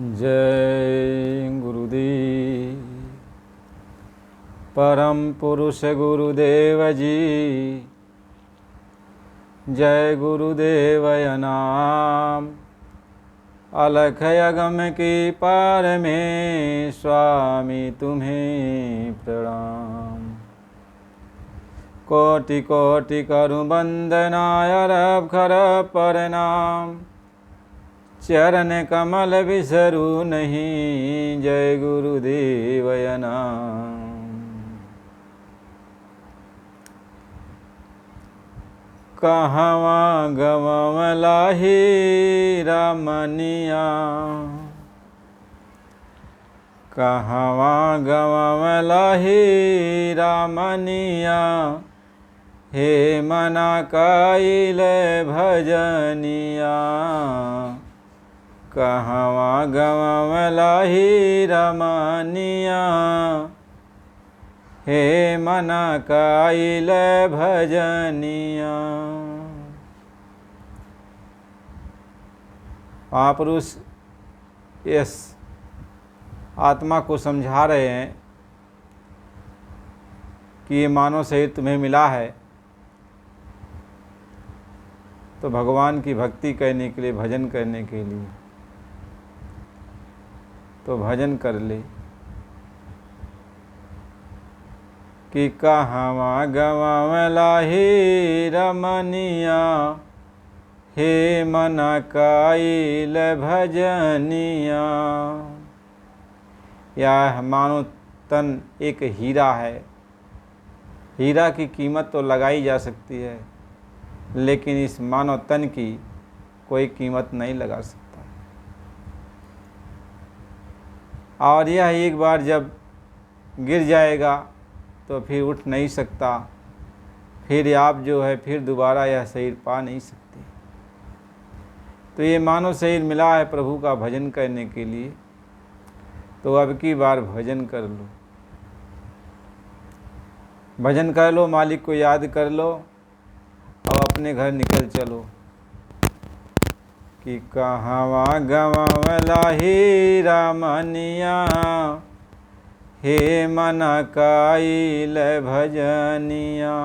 जय गुरुदेव। परम पुरुष गुरुदेव जी, जय गुरुदेवय नाम। अलख अगम की पार में स्वामी तुम्हें प्रणाम। कोटि कोटि करु वंदना अरब खरब प्रणाम। चरण कमल बिसरू नहीं, जय गुरुदेवय नाम। कहवा गवलाही रमनिया, कहवा गवलाही रमनिया। हे मना काइल भजनिया, कहवा गवलाही रमनिया। हे मना काइल भजनिया। महापुरुष इस आत्मा को समझा रहे हैं कि ये मानव शरीर तुम्हें मिला है तो भगवान की भक्ति करने के लिए, भजन करने के लिए, तो भजन कर ले। कि कहवा गवलाही रमनिया, हे मना काइल भजनिया। यह मानो तन एक हीरा है। हीरा की कीमत तो लगाई जा सकती है, लेकिन इस मानव तन की कोई कीमत नहीं लगा सकता। और यह एक बार जब गिर जाएगा तो फिर उठ नहीं सकता। फिर आप जो है फिर दोबारा यह शरीर पा नहीं सकते। तो ये मानव शरीर मिला है प्रभु का भजन करने के लिए, तो अब की बार भजन कर लो। भजन कर लो, मालिक को याद कर लो और अपने घर निकल चलो। कि कहवा गवलाही रमनिया, हे मना काइल भजनिया।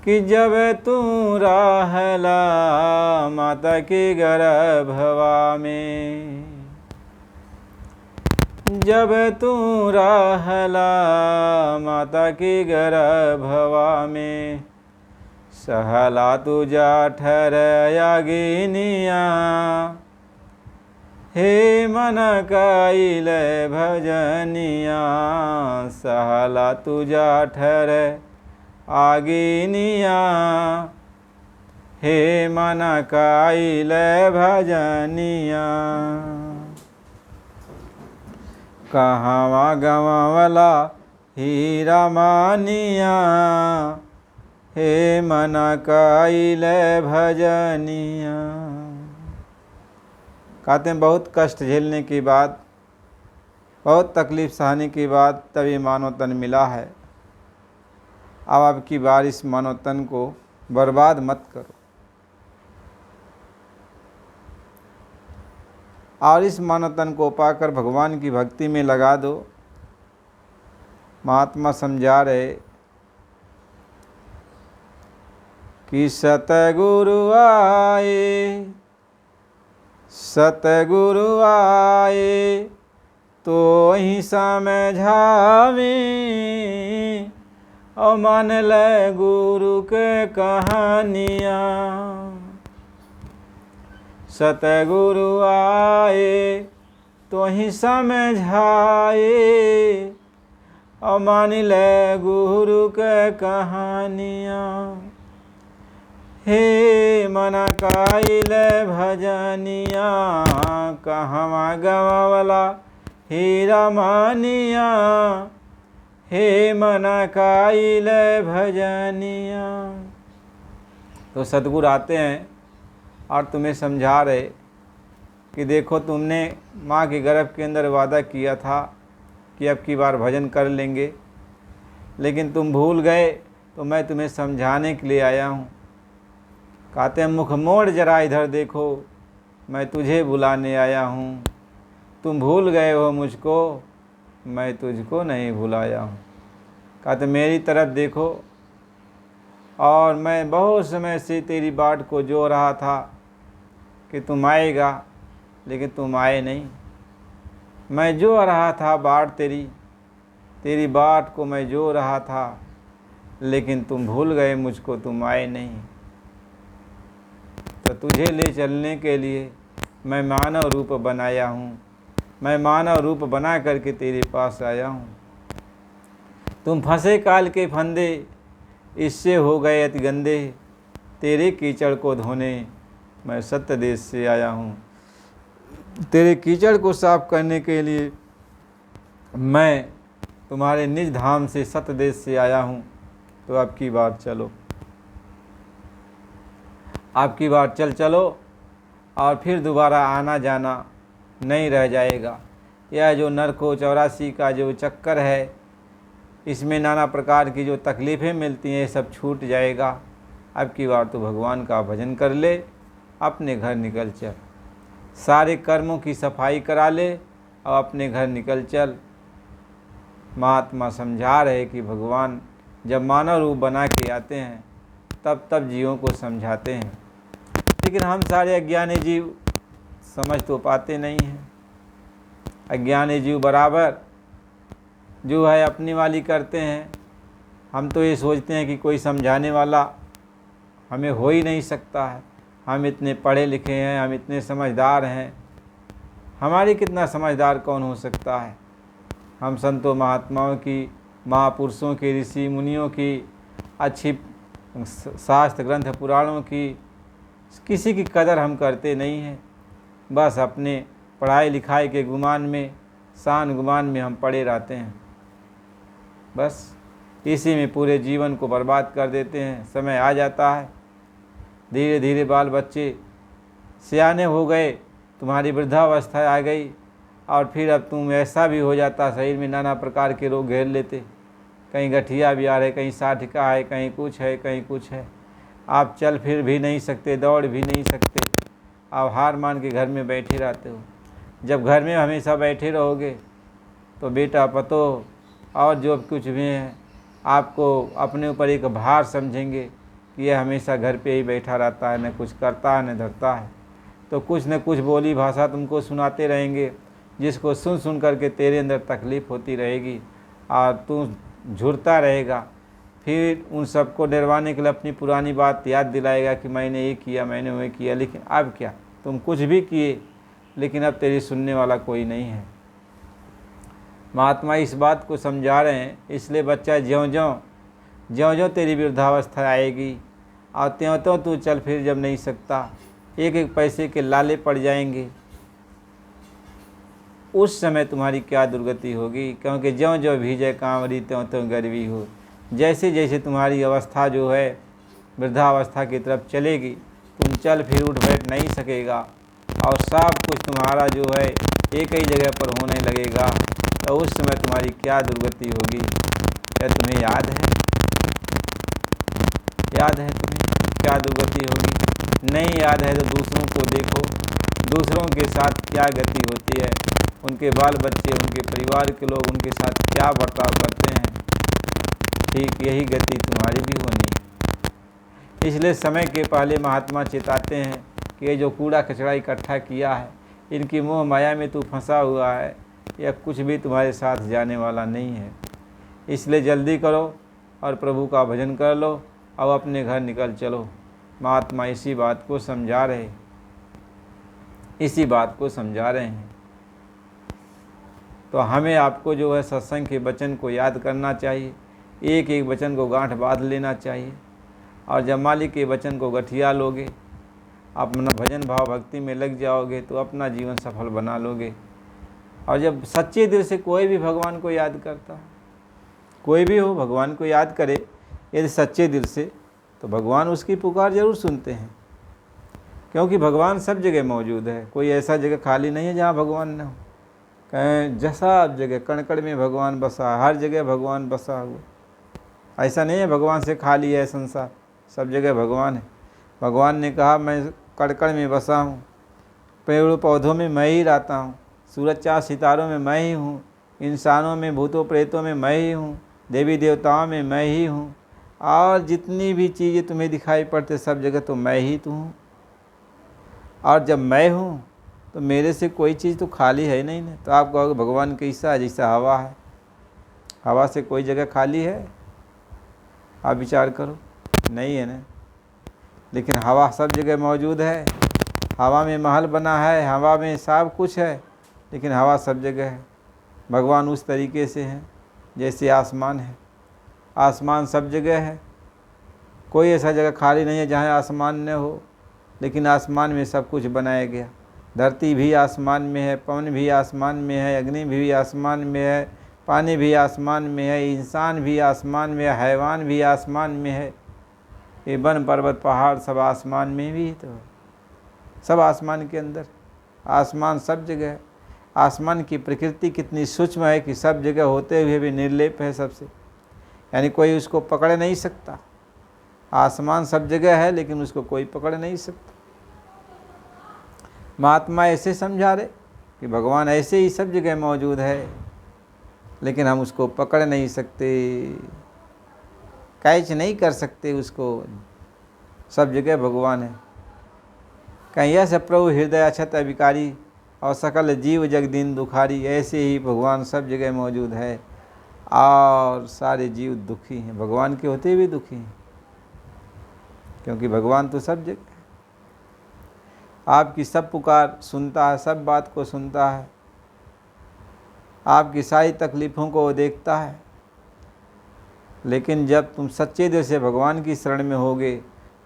कि जब तू रहला माता के गर्भवा में, जब तू रहला माता के गर्भवा में। सहला तुझा ठहरयागिनिया, हे मना काइल भजनिया। सहला तुझा ठहर आगिनिया, हे मना काइल भजनिया। कहवा गवला ही रमनिया, हे मना काइल भजनिया। कहते हैं बहुत कष्ट झेलने के बाद, बहुत तकलीफ सहने के बाद तब ये मानव तन मिला है। अब की बार इस मानव तन को बर्बाद मत करो और इस मानव तन को पाकर भगवान की भक्ति में लगा दो। महात्मा समझा रहे कि सतगुरु आए, सतगुरु आए तो ही समझावे। और मान ले गुरु के कहानियाँ। सतगुरु आए तो ही समझाए। और मान ले गुरु के कहानियाँ। हे मना काइल भजनिया, कहवा गवला ही रमनिया। हे मना काइल भजनिया। तो सतगुरु आते हैं और तुम्हें समझा रहे कि देखो तुमने माँ के गर्भ के अंदर वादा किया था कि अब की बार भजन कर लेंगे, लेकिन तुम भूल गए। तो मैं तुम्हें समझाने के लिए आया हूँ। कहते हैं मुख मोड़ जरा इधर देखो, मैं तुझे बुलाने आया हूँ। तुम भूल गए हो मुझको, मैं तुझको नहीं भुलाया हूँ। कहते मेरी तरफ देखो, और मैं बहुत समय से तेरी बाट को जो रहा था कि तुम आएगा, लेकिन तुम आए नहीं। मैं जो रहा था बाट तेरी बाट को मैं जो रहा था, लेकिन तुम भूल गए मुझको, तुम आए नहीं। तो तुझे ले चलने के लिए मैं मानव रूप बनाया हूँ, मैं मानव रूप बना करके तेरे पास आया हूँ। तुम फंसे काल के फंदे, इससे हो गए अति गंदे, तेरे कीचड़ को धोने मैं सत्य देश से आया हूँ। तेरे कीचड़ को साफ करने के लिए मैं तुम्हारे निज धाम से सत्य देश से आया हूँ। तो अब की बार चलो, अब की बार चलो, और फिर दोबारा आना जाना नहीं रह जाएगा। यह जो नरको 84 का जो चक्कर है, इसमें नाना प्रकार की जो तकलीफ़ें मिलती हैं, ये सब छूट जाएगा। अब की बार तो भगवान का भजन कर ले, अपने घर निकल चल, सारे कर्मों की सफाई करा ले और अपने घर निकल चल। महात्मा समझा रहे कि भगवान जब मानव रूप बना के आते हैं तब जीवों को समझाते हैं, लेकिन हम सारे अज्ञानी जीव समझ तो पाते नहीं हैं। अज्ञानी जीव बराबर जो है अपनी वाली करते हैं। हम तो ये सोचते हैं कि कोई समझाने वाला हमें हो ही नहीं सकता है, हम इतने पढ़े लिखे हैं, हम इतने समझदार हैं, हमारी कितना समझदार कौन हो सकता है। हम संतों महात्माओं की, महापुरुषों की, ऋषि मुनियों की, अच्छी शास्त्र ग्रंथ पुराणों की किसी की कदर हम करते नहीं हैं। बस अपने पढ़ाई लिखाई के गुमान में, शान गुमान में हम पड़े रहते हैं। बस इसी में पूरे जीवन को बर्बाद कर देते हैं। समय आ जाता है, धीरे धीरे बाल बच्चे सियाने हो गए, तुम्हारी वृद्धावस्था आ गई, और फिर अब तुम ऐसा भी हो जाता, शरीर में नाना प्रकार के रोग घेर लेते। कहीं गठिया भी आ रहे, कहीं साठिका है, कहीं कुछ है, कहीं कुछ है। आप चल फिर भी नहीं सकते, दौड़ भी नहीं सकते, आप हार मान के घर में बैठे रहते हो। जब घर में हमेशा बैठे रहोगे तो बेटा पतोह और जो कुछ भी है आपको अपने ऊपर एक भार समझेंगे कि यह हमेशा घर पे ही बैठा रहता है, न कुछ करता है न धरता है। तो कुछ न कुछ बोली भाषा तुमको सुनाते रहेंगे, जिसको सुन सुन करके तेरे अंदर तकलीफ़ होती रहेगी और तू झुरता रहेगा। फिर उन सबको डरवाने के लिए अपनी पुरानी बात याद दिलाएगा कि मैंने ये किया, मैंने वो किया, लेकिन अब क्या, तुम कुछ भी किए, लेकिन अब तेरी सुनने वाला कोई नहीं है। महात्मा इस बात को समझा रहे हैं। इसलिए बच्चा ज्यों ज्यों तेरी वृद्धावस्था आएगी और त्यों तू चल फिर जब नहीं सकता, एक एक पैसे के लाले पड़ जाएंगे, उस समय तुम्हारी क्या दुर्गति होगी। क्योंकि ज्यों ज्यों भीजे कांवरी त्यों त्यों गर्वी हो। जैसे जैसे तुम्हारी अवस्था जो है वृद्धावस्था की तरफ चलेगी, तुम चल फिर उठ बैठ नहीं सकेगा और सब कुछ तुम्हारा जो है एक ही जगह पर होने लगेगा। तो उस समय तुम्हारी क्या दुर्गति होगी। क्या तुम्हें याद है? याद है तुम्हें क्या दुर्गति होगी? नहीं याद है तो दूसरों को देखो, दूसरों के साथ क्या गति होती है, उनके बाल बच्चे, उनके परिवार के लोग उनके साथ क्या बर्ताव करते हैं। ठीक यही गति तुम्हारी भी होनी है। इसलिए समय के पहले महात्मा चेताते हैं कि ये जो कूड़ा कचरा इकट्ठा किया है, इनकी मोह माया में तू फंसा हुआ है, यह कुछ भी तुम्हारे साथ जाने वाला नहीं है। इसलिए जल्दी करो और प्रभु का भजन कर लो और अपने घर निकल चलो। महात्मा इसी बात को समझा रहे, इसी बात को समझा रहे हैं। तो हमें आपको जो है सत्संग के वचन को याद करना चाहिए, एक एक वचन को गांठ बांध लेना चाहिए। और जब मालिक के वचन को गठिया लोगे, अपना भजन भाव भक्ति में लग जाओगे, तो अपना जीवन सफल बना लोगे। और जब सच्चे दिल से कोई भी भगवान को याद करता है, कोई भी हो भगवान को याद करे यदि सच्चे दिल से, तो भगवान उसकी पुकार जरूर सुनते हैं। क्योंकि भगवान सब जगह मौजूद है, कोई ऐसा जगह खाली नहीं है जहाँ भगवान न हो। कहें जैसा जगह कण कण में भगवान बसा, हर जगह भगवान बसा हुआ। ऐसा नहीं है भगवान से खाली है संसार, सब जगह भगवान है। भगवान ने कहा मैं कड़कड़ में बसा हूँ, पेड़ पौधों में मैं ही रहता हूँ, सूरज चाँद सितारों में मैं ही हूँ, इंसानों में भूतों प्रेतों में मैं ही हूँ, देवी देवताओं में मैं ही हूँ, और जितनी भी चीज़ें तुम्हें दिखाई पड़ते सब जगह तो मैं ही तो हूँ। और जब मैं हूँ तो मेरे से कोई चीज़ तो खाली है नहीं ना। तो आप कहोगे भगवान कैसा है? जैसा हवा है, हवा से कोई जगह खाली है? आप विचार करो, नहीं है ना। लेकिन हवा सब जगह मौजूद है, हवा में महल बना है, हवा में सब कुछ है, लेकिन हवा सब जगह है। भगवान उस तरीके से हैं जैसे आसमान है, आसमान सब जगह है, कोई ऐसा जगह खाली नहीं है जहाँ आसमान न हो, लेकिन आसमान में सब कुछ बनाया गया। धरती भी आसमान में है, पवन भी आसमान में है, अग्नि भी आसमान में है, पानी भी आसमान में है, इंसान भी आसमान में है, हैवान भी आसमान में है, ये वन पर्वत पहाड़ सब आसमान में भी तो सब आसमान के अंदर, आसमान सब जगह है। आसमान की प्रकृति कितनी सूक्ष्म है कि सब जगह होते हुए भी निर्लेप है सबसे, यानी कोई उसको पकड़ नहीं सकता। आसमान सब जगह है लेकिन उसको कोई पकड़ नहीं सकता। महात्मा ऐसे समझा रहे कि भगवान ऐसे ही सब जगह मौजूद है, लेकिन हम उसको पकड़ नहीं सकते, कैच नहीं कर सकते उसको। सब जगह भगवान है। कहीं ऐसे प्रभु हृदय अछत अविकारी और सकल जीव जगदीन दुखारी, ऐसे ही भगवान सब जगह मौजूद है और सारे जीव दुखी हैं, भगवान के होते हुए दुखी हैं, क्योंकि भगवान तो सब जगह है। आपकी सब पुकार सुनता है, सब बात को सुनता है, आपकी सारी तकलीफ़ों को वो देखता है। लेकिन जब तुम सच्चे दिल से भगवान की शरण में होगे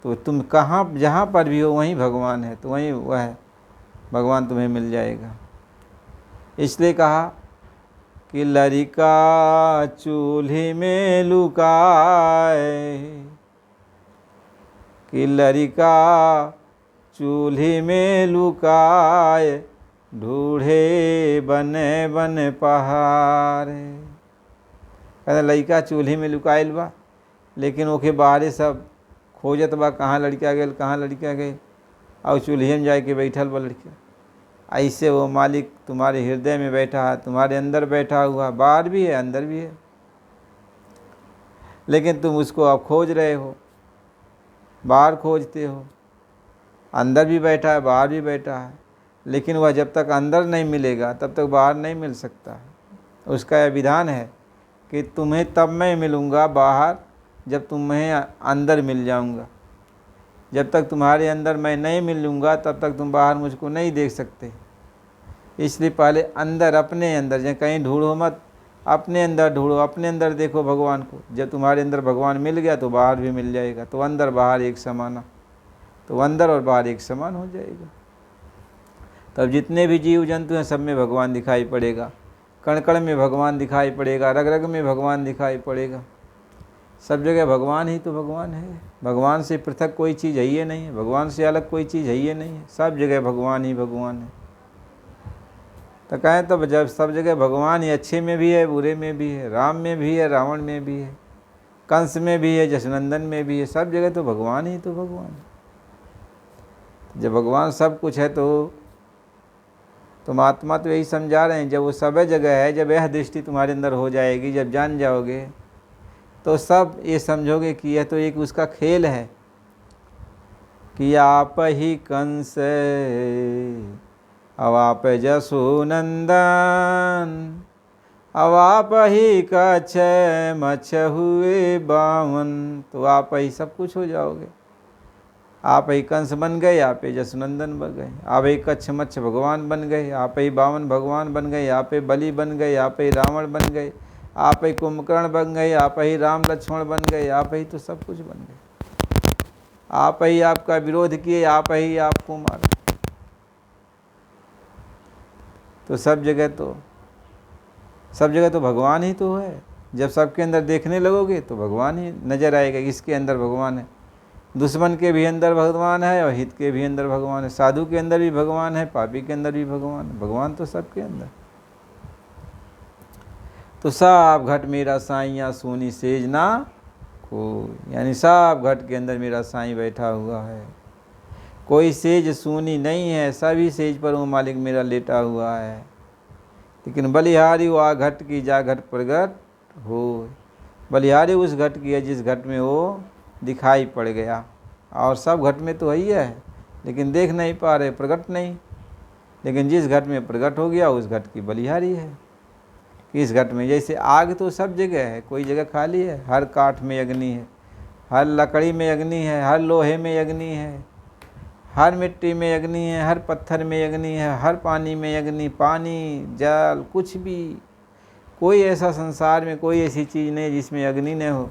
तो तुम कहाँ जहाँ पर भी हो वहीं भगवान है, तो वहीं वह है, भगवान तुम्हें मिल जाएगा। इसलिए कहा कि लरिका चूल्हे में लुकाए, कि लरिका चूल्हे में लुकाए, ढूढ़े बने बन पहाड़। कहते लड़का चूल्हे में लुकाइल बा, लेकिन ओके बाहरे सब खोजत बा कहाँ लड़का गए, कहाँ लड़का गए, और चूल्हे में जाके बैठल बा लड़का। ऐसे वो मालिक तुम्हारे हृदय में बैठा है, तुम्हारे अंदर बैठा हुआ, बाहर भी है अंदर भी है, लेकिन तुम उसको अब खोज रहे हो, बाहर खोजते हो। अंदर भी बैठा है, बाहर भी बैठा है, लेकिन वह जब तक अंदर नहीं मिलेगा तब तक बाहर नहीं मिल सकता है। उसका यह विधान है कि तुम्हें तब मैं मिलूँगा बाहर जब तुम्हें अंदर मिल जाऊँगा। जब तक तुम्हारे अंदर मैं नहीं मिलूँगा तब तक तुम बाहर मुझको नहीं देख सकते। इसलिए पहले अंदर, अपने अंदर, जब कहीं ढूंढो मत, अपने अंदर ढूंढो, अपने अंदर देखो भगवान को। जब तुम्हारे अंदर भगवान मिल गया तो बाहर भी मिल जाएगा, तो अंदर बाहर एक समान, तो अंदर और बाहर एक समान हो जाएगा। तब जितने भी जीव जंतु हैं सब में भगवान दिखाई पड़ेगा, कण कण में भगवान दिखाई पड़ेगा, रग रग में भगवान दिखाई पड़ेगा। सब जगह भगवान ही तो भगवान है। भगवान से पृथक कोई चीज़ है ही नहीं है, भगवान से अलग कोई चीज़ है ही नहीं है। सब जगह भगवान ही भगवान है। तो कहें तो जब सब जगह भगवान ही, अच्छे में भी है, बुरे में भी है, राम में भी है, रावण में भी है, कंस में भी है, जसनंदन में भी है, सब जगह तो भगवान ही तो भगवान है। जब भगवान सब कुछ है तो तुम आत्मा तो यही समझा रहे हैं, जब वो सब जगह है, जब यह दृष्टि तुम्हारे अंदर हो जाएगी, जब जान जाओगे तो सब ये समझोगे कि यह तो एक उसका खेल है, कि आप ही कंस अब आप जसोनंदन, अब आप ही कच्छ मच्छ हुए बावन। तो आप ही सब कुछ हो जाओगे। आप ही कंस बन गए, आप ही जसनंदन बन गए, आप ही कच्छ मच्छ भगवान बन गए, आप ही बावन भगवान बन गए, आप ही बलि बन गए, आप ही रावण बन गए, आप ही कुंभकर्ण बन गए, आप ही राम लक्ष्मण बन गए, आप ही तो सब कुछ बन गए। आप ही आपका विरोध किए, आप ही आपको मारे। तो सब जगह तो भगवान ही तो है। जब सबके अंदर देखने लगोगे तो भगवान ही नजर आएगा, इसके अंदर भगवान है। दुश्मन के भी अंदर भगवान है और हित के भी अंदर भगवान है, साधु के अंदर भी भगवान है, पापी के अंदर भी भगवान है। भगवान तो सबके अंदर। तो सब घट मेरा साईं सोनी सेज ना को, यानी सब घट के अंदर मेरा साईं बैठा हुआ है। कोई सेज सूनी नहीं है, सभी सेज पर वो मालिक मेरा लेटा हुआ है। लेकिन बलिहारी वो आ घट की जा घट प्रगट हो। बलिहारी उस घट की है जिस घट में वो दिखाई पड़ गया। और सब घट में तो वही है, लेकिन देख नहीं पा रहे, प्रगट नहीं। लेकिन जिस घट में प्रगट हो गया उस घट की बलिहारी है। किस घट में? जैसे आग तो सब जगह है, कोई जगह खाली है? हर काठ में अग्नि है, हर लकड़ी में अग्नि है, हर लोहे में अग्नि है, हर मिट्टी में अग्नि है, हर पत्थर में अग्नि है, हर पानी में अग्नि। पानी, जल, कुछ भी, कोई ऐसा संसार में कोई ऐसी चीज़ नहीं जिसमें अग्नि न हो।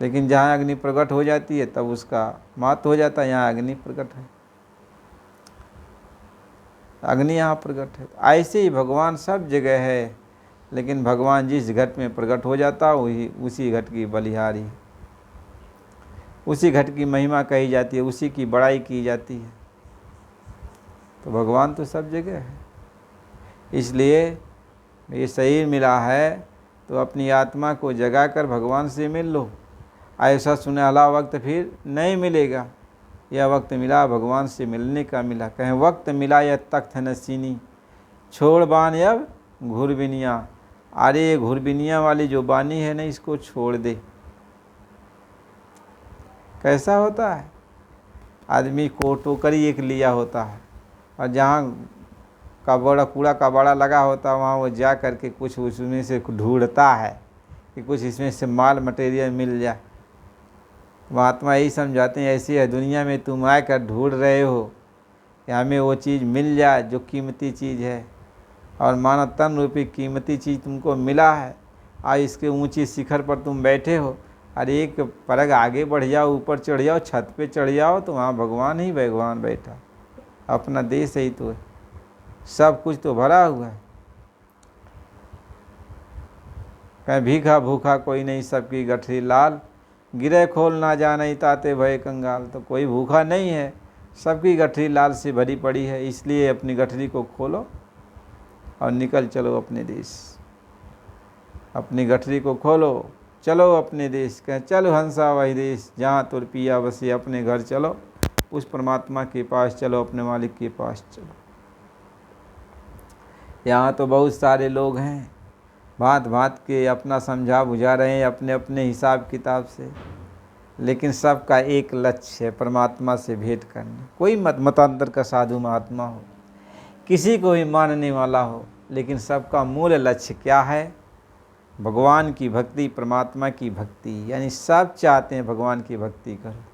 लेकिन जहाँ अग्नि प्रकट हो जाती है तब उसका महत्व हो जाता है। यहाँ अग्नि प्रकट है, अग्नि यहाँ प्रकट है। ऐसे ही भगवान सब जगह है, लेकिन भगवान जिस घट में प्रकट हो जाता है वही उसी घट की बलिहारी, उसी घट की महिमा कही जाती है, उसी की बड़ाई की जाती है। तो भगवान तो सब जगह है। इसलिए ये शरीर मिला है तो अपनी आत्मा को जगा कर भगवान से मिल लो। ऐसा सुनहला वक्त फिर नहीं मिलेगा। यह वक्त मिला भगवान से मिलने का मिला। कहें वक्त मिला यह तख्त नसीनी, छोड़ बान अब घुरबिनिया। अरे घुरबिनिया वाली जो बानी है ना, इसको छोड़ दे। कैसा होता है? आदमी को टोकरी एक लिया होता है और जहाँ कबाड़ा कूड़ा कबाड़ा लगा होता है वहाँ वो जा करके कुछ उसमें से ढूंढता है कि कुछ इसमें से माल मटेरियल मिल जाए। महात्मा यही समझाते हैं, ऐसी है दुनिया में तुम आकर ढूंढ रहे हो कि हमें वो चीज़ मिल जाए जो कीमती चीज़ है, और मानव तन रूपी कीमती चीज़ तुमको मिला है। आज इसके ऊंची शिखर पर तुम बैठे हो, अरे एक परग आगे बढ़ जाओ, ऊपर चढ़ जाओ, छत पे चढ़ जाओ तो वहाँ भगवान ही भगवान बैठा। अपना देश ही तो है, सब कुछ तो भरा हुआ है। कहीं भीखा भूखा कोई नहीं, सबकी गठरी लाल, गिरे खोल ना जाने ताते भय कंगाल। तो कोई भूखा नहीं है, सबकी गठरी लाल से भरी पड़ी है। इसलिए अपनी गठरी को खोलो और निकल चलो अपने देश। अपनी गठरी को खोलो, चलो अपने देश। कहें चलो हंसा वही देश, जहाँ तुर पिया बसे। अपने घर चलो, उस परमात्मा के पास चलो, अपने मालिक के पास चलो। यहाँ तो बहुत सारे लोग हैं, भांत भांत के अपना समझा बुझा रहे हैं अपने अपने हिसाब किताब से, लेकिन सबका एक लक्ष्य है, परमात्मा से भेंट करना। कोई मतांतर का साधु महात्मा हो, किसी को भी मानने वाला हो, लेकिन सबका मूल लक्ष्य क्या है? भगवान की भक्ति, परमात्मा की भक्ति। यानी सब चाहते हैं भगवान की भक्ति करो।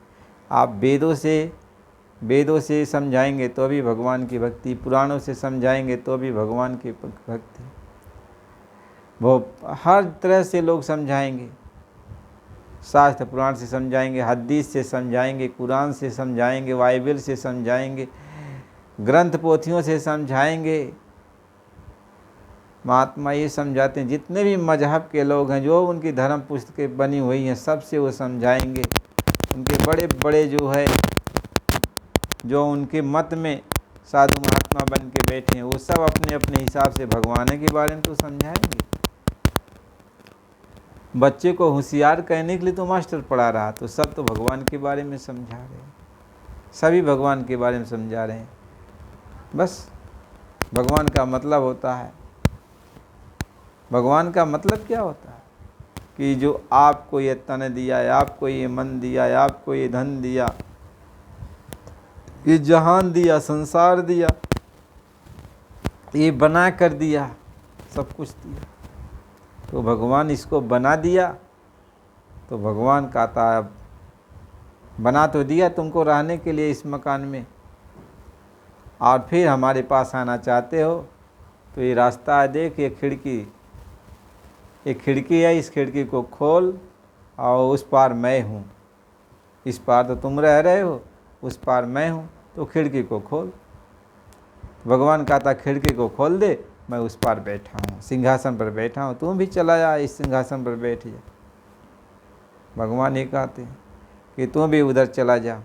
आप वेदों से समझाएंगे तो भी भगवान की भक्ति, पुराणों से समझाएंगे तो भी भगवान की भक्ति। वो हर तरह से लोग समझाएंगे, शास्त्र पुराण से समझाएंगे, हदीस से समझाएंगे, कुरान से समझाएंगे, बाइबल से समझाएंगे, ग्रंथ पोथियों से समझाएंगे। महात्मा ये समझाते हैं, जितने भी मजहब के लोग हैं, जो उनकी धर्म पुस्तकें बनी हुई हैं, सबसे वो समझाएंगे। उनके बड़े बड़े जो है, जो उनके मत में साधु महात्मा बन के बैठे हैं, वो सब अपने अपने हिसाब से भगवान के बारे में तो समझाएंगे। बच्चे को होशियार कहने के लिए तो मास्टर पढ़ा रहा, तो सब तो भगवान के बारे में समझा रहे हैं, सभी भगवान के बारे में समझा रहे हैं। बस भगवान का मतलब होता है, भगवान का मतलब क्या होता है कि जो आपको ये तन दिया है, आपको ये मन दिया है, आपको ये धन दिया, ये जहान दिया, संसार दिया, ये बना कर दिया, सब कुछ दिया, तो भगवान इसको बना दिया। तो भगवान कहता है बना तो दिया तुमको रहने के लिए इस मकान में, और फिर हमारे पास आना चाहते हो तो ये रास्ता है, देख ये खिड़की है, इस खिड़की को खोल, और उस पार मैं हूँ। इस पार तो तुम रह रहे हो, उस पार मैं हूँ, तो खिड़की को खोल। भगवान कहता खिड़की को खोल दे, मैं उस पार बैठा हूँ, सिंहासन पर बैठा हूँ, तुम भी चला जा इस सिंहासन पर बैठ जा। भगवान ये कहते हैं कि तुम भी उधर चला जा,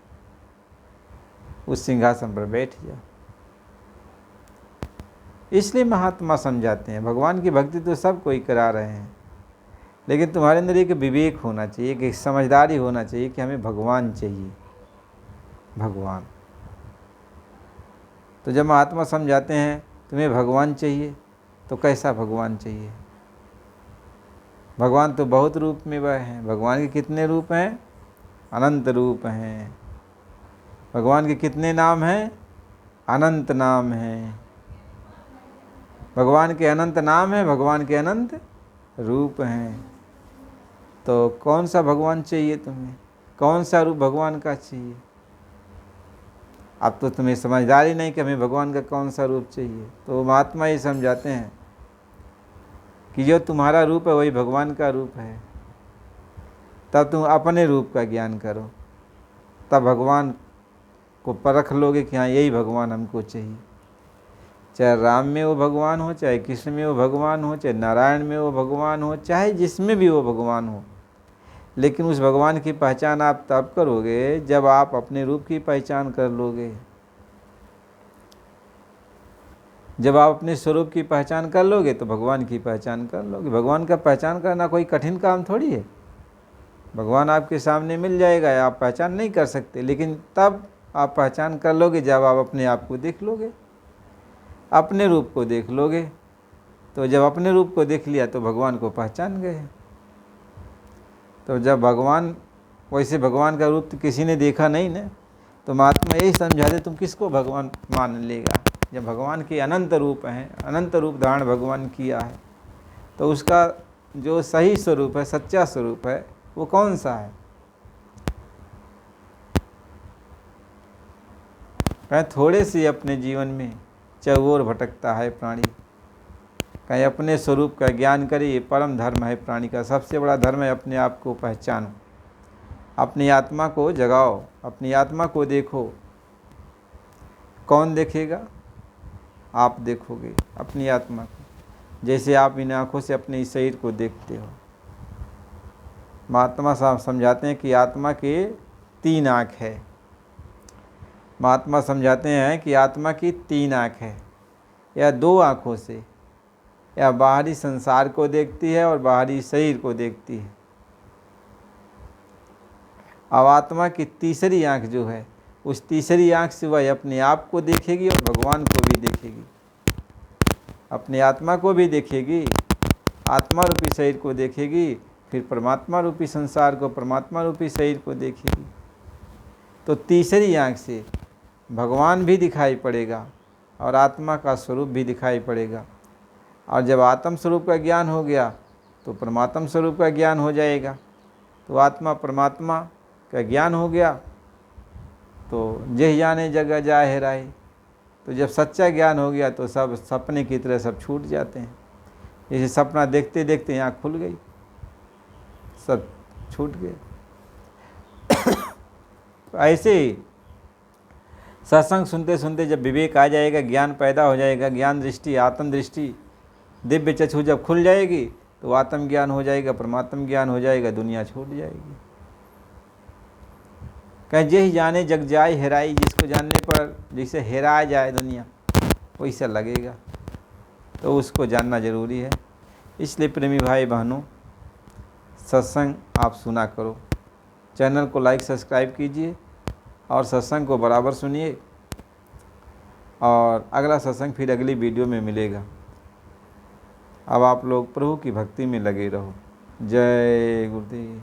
उस सिंहासन पर बैठ जा। इसलिए महात्मा समझाते हैं भगवान की भक्ति तो सब कोई करा रहे हैं, लेकिन तुम्हारे अंदर एक विवेक होना चाहिए, एक समझदारी होना चाहिए कि हमें भगवान चाहिए। भगवान। तो जब महात्मा समझाते हैं तुम्हें भगवान चाहिए, तो कैसा भगवान चाहिए? भगवान तो बहुत रूप में वह हैं। भगवान के कितने रूप हैं? अनंत रूप हैं। भगवान के कितने नाम हैं? अनंत नाम हैं। भगवान के अनंत नाम हैं, भगवान के अनंत रूप हैं। तो कौन सा भगवान चाहिए तुम्हें? कौन सा रूप भगवान का चाहिए? अब तो तुम्हें समझदारी नहीं कि हमें भगवान का कौन सा रूप चाहिए। तो महात्मा ये समझाते हैं कि जो तुम्हारा रूप है वही भगवान का रूप है। तब तुम अपने रूप का ज्ञान करो, तब भगवान को परख लोगे कि हाँ यही भगवान हमको चाहिए। चाहे राम में वो भगवान हो, चाहे कृष्ण में वो भगवान हो, चाहे नारायण में वो भगवान हो, चाहे जिसमें भी वो भगवान हो, लेकिन उस भगवान की पहचान आप तब करोगे जब आप अपने रूप की पहचान कर लोगे। जब आप अपने स्वरूप की पहचान कर लोगे तो भगवान की पहचान कर लोगे। भगवान का पहचान करना कोई कठिन काम थोड़ी है। भगवान आपके सामने मिल जाएगा, आप पहचान नहीं कर सकते, लेकिन तब आप पहचान कर लोगे जब आप अपने आप को देख लोगे, अपने रूप को देख लोगे। तो जब अपने रूप को देख लिया तो भगवान को पहचान गए। तो जब भगवान, वैसे भगवान का रूप तो किसी ने देखा नहीं ना, तो महात्मा यही समझाते तुम किसको भगवान मान लेगा? जब भगवान के अनंत रूप हैं, अनंत रूप धारण भगवान किया है, तो उसका जो सही स्वरूप है, सच्चा स्वरूप है, वो कौन सा है? कहीं थोड़े से अपने जीवन में चौओर भटकता है प्राणी, कहीं अपने स्वरूप का ज्ञान करे। ये परम धर्म है प्राणी का। सबसे बड़ा धर्म है अपने आप को पहचानो, अपनी आत्मा को जगाओ, अपनी आत्मा को देखो। कौन देखेगा? आप देखोगे अपनी आत्मा को, जैसे आप इन आँखों से अपने इस शरीर को देखते हो। महात्मा साहब समझाते हैं कि आत्मा के 3 आँख है। महात्मा समझाते हैं कि आत्मा की 3 आँख है, या 2 आँखों से या बाहरी संसार को देखती है और बाहरी शरीर को देखती है। अब आत्मा की तीसरी आँख जो है, उस तीसरी आँख से वह अपने आप को देखेगी और भगवान को भी देखेगी। अपनी आत्मा को भी देखेगी, आत्मा रूपी शरीर को देखेगी, फिर परमात्मा रूपी संसार को, परमात्मा रूपी शरीर को देखेगी। तो तीसरी आँख से भगवान भी दिखाई पड़ेगा और आत्मा का स्वरूप भी दिखाई पड़ेगा। और जब आत्म स्वरूप का ज्ञान हो गया तो परमात्म स्वरूप का ज्ञान हो जाएगा। तो आत्मा परमात्मा का ज्ञान हो गया तो जेह जाने जगह जाए हेराए। तो जब सच्चा ज्ञान हो गया तो सब सपने की तरह सब छूट जाते हैं। जैसे सपना देखते देखते आँख खुल गई, सब छूट गए। ऐसे ही सत्संग सुनते सुनते जब विवेक आ जाएगा, ज्ञान पैदा हो जाएगा, ज्ञान दृष्टि, आत्म दृष्टि, दिव्य चक्षु जब खुल जाएगी तो आत्म ज्ञान हो जाएगा, परमात्म ज्ञान हो जाएगा, दुनिया छूट जाएगी। कहीं जे ही जाने जग जाए हेराई, जिसको जानने पर जैसे हेरा जाए दुनिया वैसा लगेगा, तो उसको जानना जरूरी है। इसलिए प्रेमी भाई बहनों, सत्संग आप सुना करो, चैनल को लाइक सब्सक्राइब कीजिए और सत्संग को बराबर सुनिए। और अगला सत्संग फिर अगली वीडियो में मिलेगा। अब आप लोग प्रभु की भक्ति में लगे रहो। जय गुरुदेव।